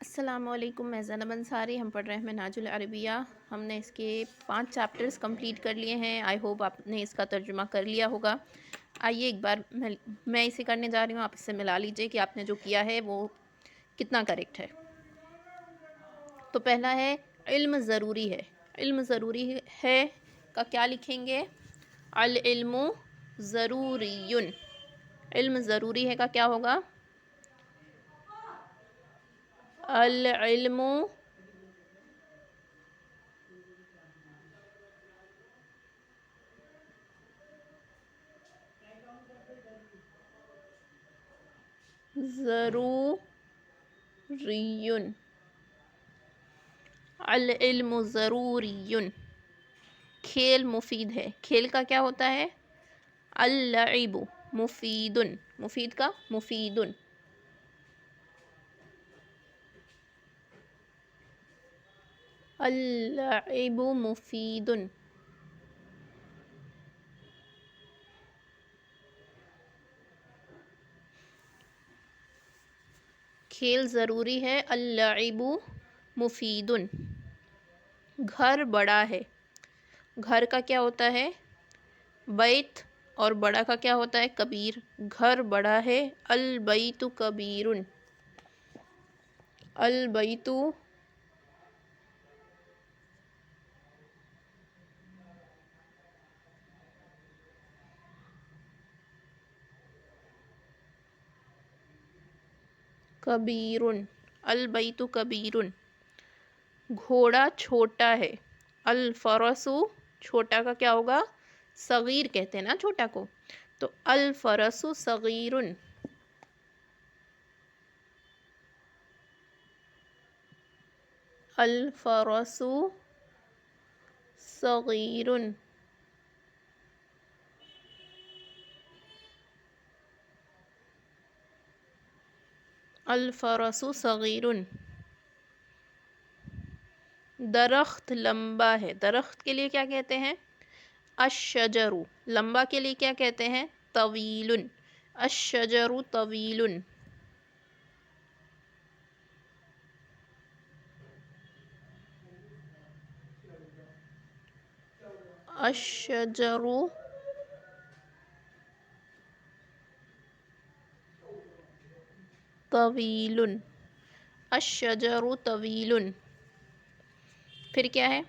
अस्सलामुअलैकुम, मैं ज़ैनब अंसारी। हम पढ़ रहे हैं मिनहाजुल अरबिया। हमने इसके 5 चैप्टर्स कंप्लीट कर लिए हैं। आई होप आपने इसका तर्जुमा कर लिया होगा। आइए एक बार मैं इसे करने जा रही हूँ, आप इससे मिला लीजिए कि आपने जो किया है वो कितना करेक्ट है। तो पहला है इल्म ज़रूरी है। इल्म ज़रूरी है का क्या लिखेंगे? अल इल्मु ज़रूरियुन। इल्म ज़रूरी है का क्या होगा? अल इल्मु ज़रूरियुन। अल इल्मु ज़रूरियुन। खेल मुफीद है। खेल का क्या होता है? अल लइबु मुफीदुन। मुफीद का मुफीदुन। अल लइबु मुफीदुन। खेल ज़रूरी है। अल लइबु मुफीदुन। घर बड़ा है। घर का क्या होता है? बैत। और बड़ा का क्या होता है? कबीर। घर बड़ा है। अल बैतु कबीरुन। अल बैतु कबीरुन। अल बैतु कबीरुन। घोड़ा छोटा है। अल फरसु। छोटा का क्या होगा? सगीर कहते हैं ना छोटा को। तो अल फरसु सगीरुन। अल फरसु सगीरुन। अल फरसु सगीरुन। दरख्त लंबा है। दरख्त के लिए क्या कहते हैं? अशजरु। लंबा के लिए क्या कहते हैं? तवीलुन। अशजरु तवीलुन। अशजरु तवीलुन। अशजरु तवीलुन। फिर क्या है?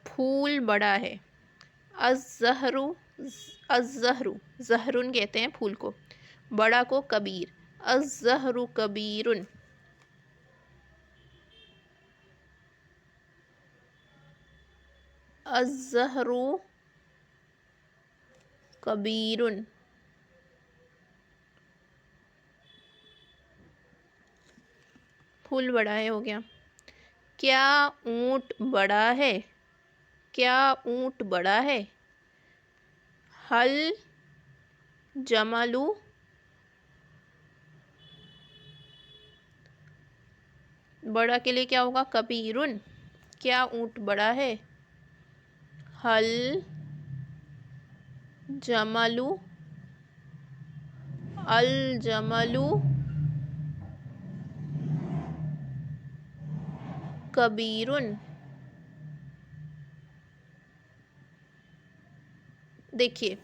फूल बड़ा है। अज़्ज़हरु। अज़्ज़हरु। ज़हरुन कहते हैं फूल को। बड़ा को कबीर। अज़्ज़हरु कबीरुन। अज़्ज़हरु कबीरुन। फूल बड़ा है हो गया। क्या ऊंट बड़ा है? क्या ऊंट बड़ा है? हल जमलु। बड़ा के लिए क्या होगा? कबीरुन। क्या ऊंट बड़ा है? हल जमलु। अल जमलु कबीरुन। देखिए,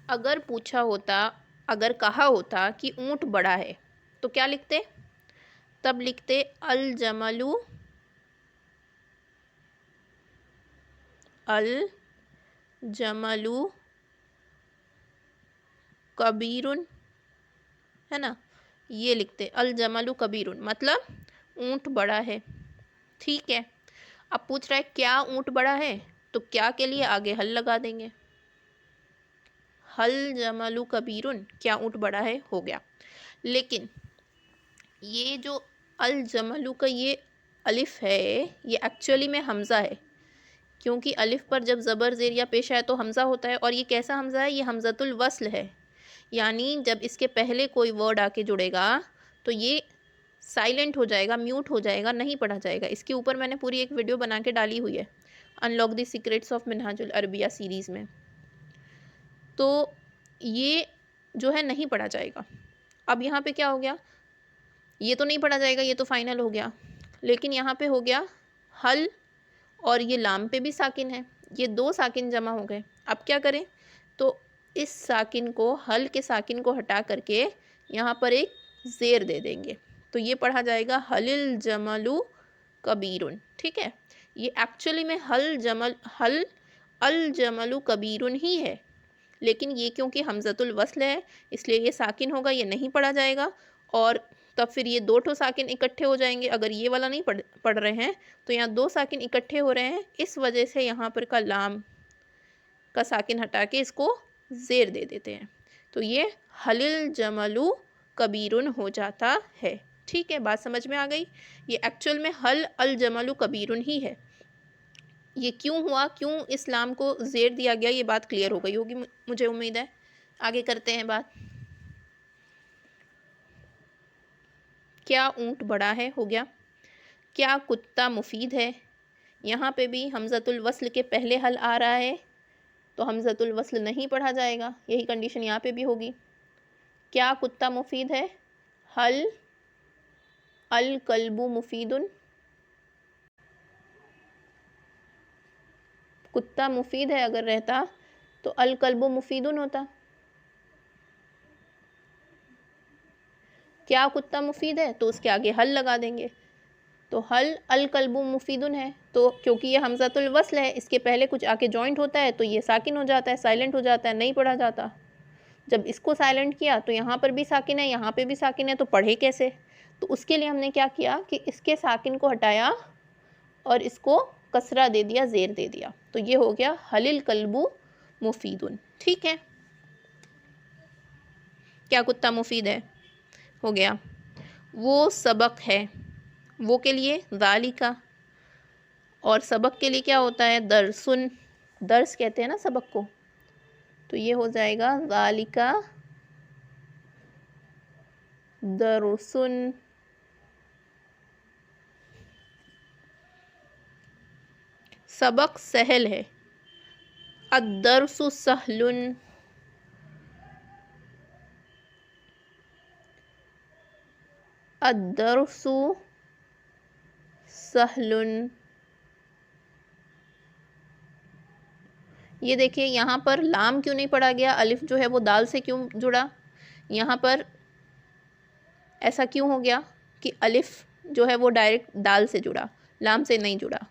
अगर पूछा होता, अगर कहा होता कि ऊंट बड़ा है तो क्या लिखते? तब लिखते अल जमलु। अल जमलु कबीरुन, है ना? ये लिखते अल जमलु कबीरुन, मतलब ऊंट बड़ा है। ठीक है। अब पूछ रहा है क्या ऊंट बड़ा है, तो क्या के लिए आगे हल लगा देंगे। हल जमलु कबीरुन, क्या ऊंट बड़ा है, हो गया। लेकिन ये जो अल जमलु का ये अलिफ है, ये एक्चुअली में हमज़ा है। क्योंकि अलिफ पर जब ज़बर ज़ेर या पेश आए तो हमज़ा होता है। और ये कैसा हमज़ा है? ये हमज़तुल वस्ल है। यानी जब इसके पहले कोई वर्ड आके जुड़ेगा तो ये साइलेंट हो जाएगा, म्यूट हो जाएगा, नहीं पढ़ा जाएगा। इसके ऊपर मैंने पूरी एक वीडियो बना के डाली हुई है, unlock the secrets of Minhajul Arabia series में। तो ये जो है नहीं पढ़ा जाएगा। अब यहाँ पे क्या हो गया? ये तो नहीं पढ़ा जाएगा, ये तो फाइनल हो गया। लेकिन यहाँ पे हो गया हल और ये लाम पे भी साकिन है, ये दो साकिन जमा हो गए। अब क्या करें, तो इस साकिन को, हल के साकिन को हटा करके यहाँ पर एक ज़ेर दे देंगे, तो ये पढ़ा जाएगा हलिल जमलु कबीरुन। ठीक है, ये एक्चुअली में हल अल जमलु कबीरुन ही है, लेकिन ये क्योंकि हमज़तुल वस्ल है इसलिए ये साकिन होगा, ये नहीं पढ़ा जाएगा। और तब फिर ये दो ठो साकिन इकट्ठे हो जाएंगे। अगर ये वाला नहीं पढ़ रहे हैं तो यहाँ दो साकिन इकट्ठे हो रहे हैं, इस वजह से यहाँ पर का लाम का साकिन हटा के इसको ज़ेर दे देते हैं, तो ये हलिल जमलु कबीरुन हो जाता है। ठीक है, बात समझ में आ गई। ये एक्चुअल में हल अल जमलु कबीरुन ही है। ये क्यों हुआ, क्यों इस्लाम को ज़ेर दिया गया, ये बात क्लियर हो गई होगी मुझे उम्मीद है। आगे करते हैं बात। क्या ऊँट बड़ा है, हो गया। क्या कुत्ता मुफीद है, यहाँ पे भी हमज़तुल वस्ल के पहले हल आ रहा है तो हमज़तुल वस्ल नहीं पढ़ा जाएगा, यही कंडीशन यहाँ पे भी होगी। क्या कुत्ता मुफीद है, हल अल कल्बु मुफीदुन, कुत्ता मुफीद है अगर रहता तो अल कल्बु मुफीदुन होता। क्या कुत्ता मुफीद है तो उसके आगे हल लगा देंगे, तो हल अल कल्बु मुफीदुन है, तो क्योंकि ये हमज़तुल वस्ल है इसके पहले कुछ आके जॉइंट होता है तो ये साकिन हो जाता है, साइलेंट हो जाता है, नहीं पढ़ा जाता। जब इसको साइलेंट किया तो यहाँ पर भी साकिन है, यहाँ पे भी साकिन है, तो पढ़े कैसे। तो उसके लिए हमने क्या किया कि इसके साकिन को हटाया और इसको कसरा दे दिया, ज़ेर दे दिया, तो ये हो गया हलिल कल्बु मुफीदुन। ठीक है, क्या कुत्ता मुफीद है, हो गया। वो सबक है, वो के लिए ज़ालिका, और सबक के लिए क्या होता है, दरसुन, दर्स कहते हैं ना सबक को, तो ये हो जाएगा ज़ालिका दरसुन। सबक सहल है, अद्दरसु सहलुन, अद्दरसु सहलुन। ये देखिए यहाँ पर लाम क्यों नहीं पढ़ा गया, अलिफ जो है वो दाल से क्यों जुड़ा, यहाँ पर ऐसा क्यों हो गया कि अलिफ जो है वो डायरेक्ट दाल से जुड़ा, लाम से नहीं जुड़ा।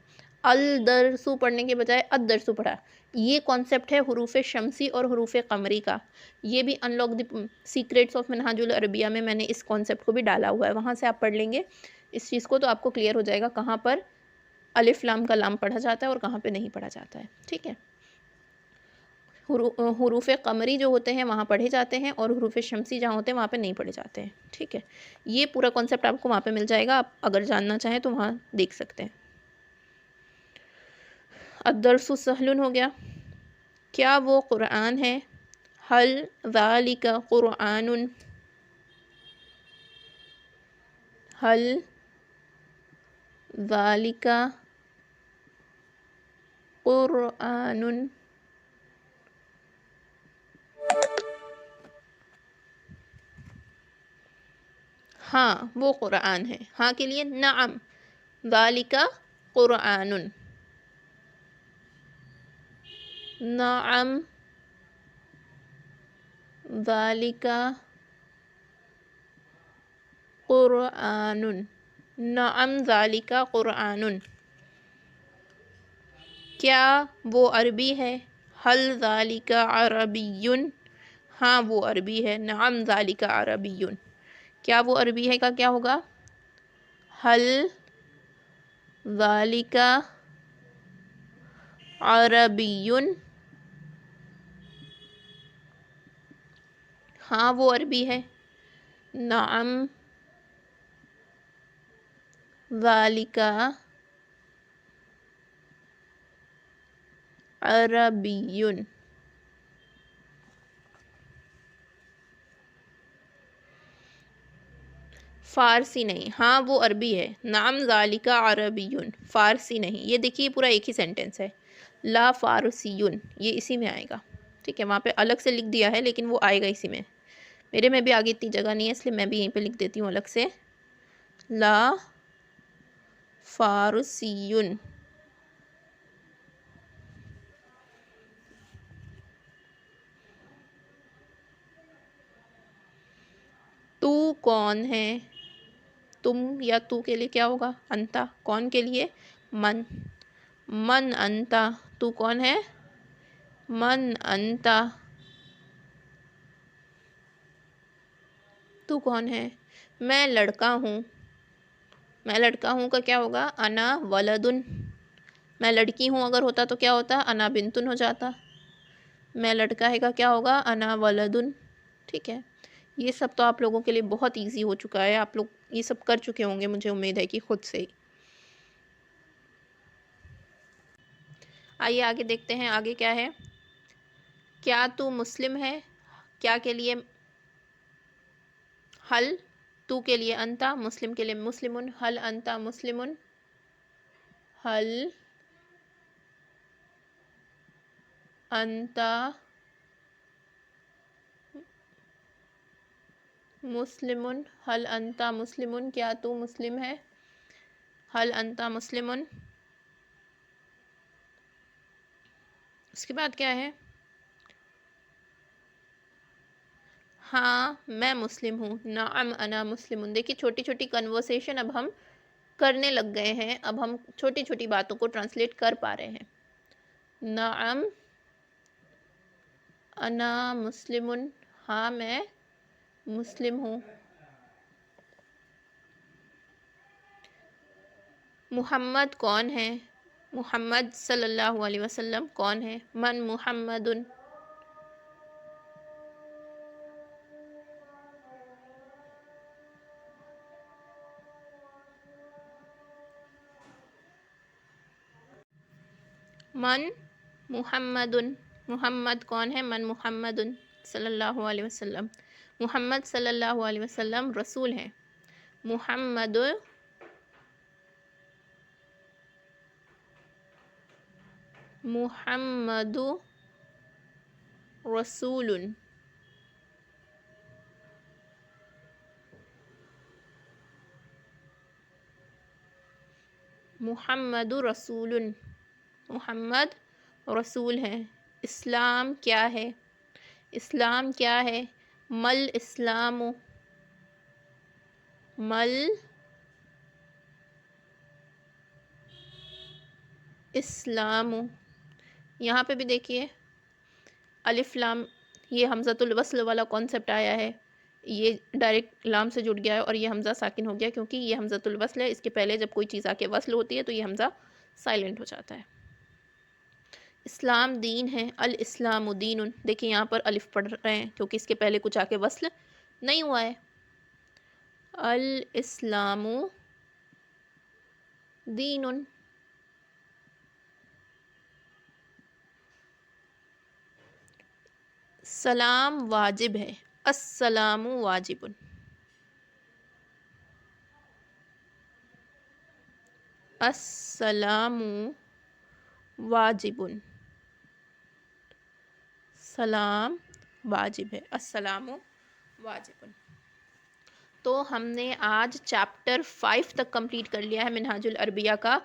अल दरसु पढ़ने के बजाय अद दरसु पढ़ा। ये कॉन्सेप्ट है हुरूफ शमसी और हुरूफ कमरी का। ये भी unlock the secrets of Minhajul Arabia में मैंने इस कॉन्सेप्ट को भी डाला हुआ है, वहाँ से आप पढ़ लेंगे इस चीज़ को, तो आपको क्लियर हो जाएगा कहाँ पर अलिफ लाम का लाम पढ़ा जाता है और कहाँ पे नहीं पढ़ा जाता है। ठीक है, हुरूफ कमरी जो होते हैं वहाँ पढ़े जाते हैं और हुरूफ शमसी जहाँ होते हैं वहाँ पे नहीं पढ़े जाते हैं। ठीक है, ये पूरा कॉन्सेप्ट आपको वहाँ पे मिल जाएगा, आप अगर जानना चाहें तो वहाँ देख सकते हैं। अद्दरसु सहलुन हो गया। क्या वो कुरान है, हल ज़ालिका कुरानुन, हल ज़ालिका कुरानुन। हाँ वो कुरान है, हाँ के लिए नअम, ज़ालिका कुरानुन, नअम ज़ालिका कुरानुन, नअम ज़ालिका कुरानुन। क्या वो अरबी है, हल ज़ालिका अरबियुन, हाँ वो अरबी है, नअम ज़ालिका अरबियुन। क्या वो अरबी है का क्या होगा, हल ज़ालिका अरबियुन, हाँ वो अरबी है, नअम ज़ालिका अरबियुन। फ़ारसी नहीं, हाँ वो अरबी है, नाम ज़ालिका अरबियुन, फ़ारसी नहीं। ये देखिए पूरा एक ही सेंटेंस है, ला फ़ारसियुन, ये इसी में आएगा। ठीक है, वहाँ पे अलग से लिख दिया है लेकिन वो आएगा इसी में। मेरे में भी आगे इतनी जगह नहीं है इसलिए मैं भी यहीं पे लिख देती हूँ अलग से, ला फारसियुन। तू कौन है? तुम या तू के लिए क्या होगा? अंता। कौन के लिए? मन। मन अंता। तू कौन है? मन अंता। तू कौन है? मैं लड़का हूँ। मैं लड़का हूँ का क्या होगा? अना वलदुन। मैं लड़की हूँ अगर होता तो क्या होता? अना बिंतुन हो जाता। मैं लड़का है का क्या होगा? अना वलदुन। ठीक है, ये सब तो आप लोगों के लिए बहुत इजी हो चुका है, आप लोग ये सब कर चुके होंगे, मुझे उम्मीद है कि खुद से ही। आइए आगे देखते हैं, आगे क्या है। क्या तू मुस्लिम है? क्या के लिए हल, तू के लिए अंता, मुस्लिम के लिए मुस्लिमुन। हल अंता मुस्लिमुन। हल अंता मुस्लिमुन। हल अंता मुस्लिमुन। क्या तू मुस्लिम है? हल अंता मुस्लिमुन। उसके बाद क्या है? हाँ मैं मुस्लिम हूँ। नाम अना मुस्लिमुन। देखिए छोटी छोटी कन्वर्सेशन अब हम करने लग गए हैं, अब हम छोटी छोटी बातों को ट्रांसलेट कर पा रहे हैं। नाम अना मुस्लिमुन। हाँ मैं मुस्लिम हूँ। मुहम्मद कौन है? मुहम्मद सल्लल्लाहु अलैहि वसल्लम कौन है? मन मुहम्मदुन। मन मुहम्मदुन। मुहम्मद कौन है? मन मुहम्मदुन सल्लल्लाहु अलैहि वसल्लम। मुहम्मद सल्लल्लाहु अलैहि वसल्लम रसूल हैं। मुहम्मद मुहम्मदु रसूलुन। मुहम्मदु रसूलुन। मुहम्मद रसूल हैं। इस्लाम क्या है? इस्लाम क्या है? मल इस्लाम। मल इस्लाम। यहाँ पे भी देखिए अलिफ लाम, ये हमज़तुल वस्ल वाला कॉन्सेप्ट आया है, ये डायरेक्ट लाम से जुड़ गया है और ये हमज़ा साकिन हो गया क्योंकि ये हमज़तुल वस्ल है। इसके पहले जब कोई चीज़ आके वस्ल होती है तो ये हमज़ा साइलेंट हो जाता है। इस्लाम दीन है। अल इस्लाम दीन। देखिए यहाँ पर अलिफ पढ़ रहे हैं क्योंकि इसके पहले कुछ आके वस्ल नहीं हुआ है। अल इस्लामु दीन। सलाम वाजिब है। अस्सलामु वाजिबुन। अस्सलामु वाजिबुन। सलाम वाजिब है। अस्सलामु वाजिबुन। तो हमने आज चैप्टर 5 तक कंप्लीट कर लिया है मिनहाजुल अरबिया का।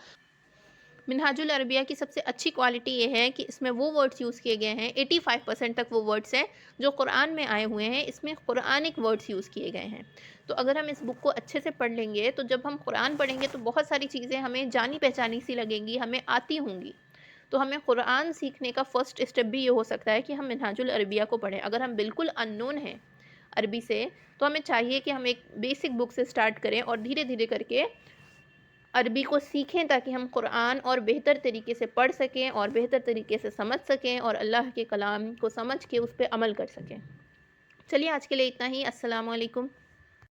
मिनहाजुल अरबिया की सबसे अच्छी क्वालिटी ये है कि इसमें वो वर्ड्स यूज़ किए गए हैं, 85% तक वो वर्ड्स हैं जो कुरान में आए हुए हैं, इसमें कुरानिक वर्ड्स यूज़ किए गए हैं। तो अगर हम इस बुक को अच्छे से पढ़ लेंगे तो जब हम कुरान पढ़ेंगे तो बहुत सारी चीज़ें हमें जानी पहचानी सी लगेंगी, हमें आती होंगी। तो हमें कुरान सीखने का फ़र्स्ट स्टेप भी ये हो सकता है कि हम मिनहाजुल अरबिया को पढ़ें। अगर हम बिल्कुल अननोन हैं अरबी से तो हमें चाहिए कि हम एक बेसिक बुक से स्टार्ट करें और धीरे धीरे करके अरबी को सीखें ताकि हम कुरान और बेहतर तरीके से पढ़ सकें और बेहतर तरीके से समझ सकें और अल्लाह के कलाम को समझ के उस पर अमल कर सकें। चलिए आज के लिए इतना ही। अस्सलाम वालेकुम।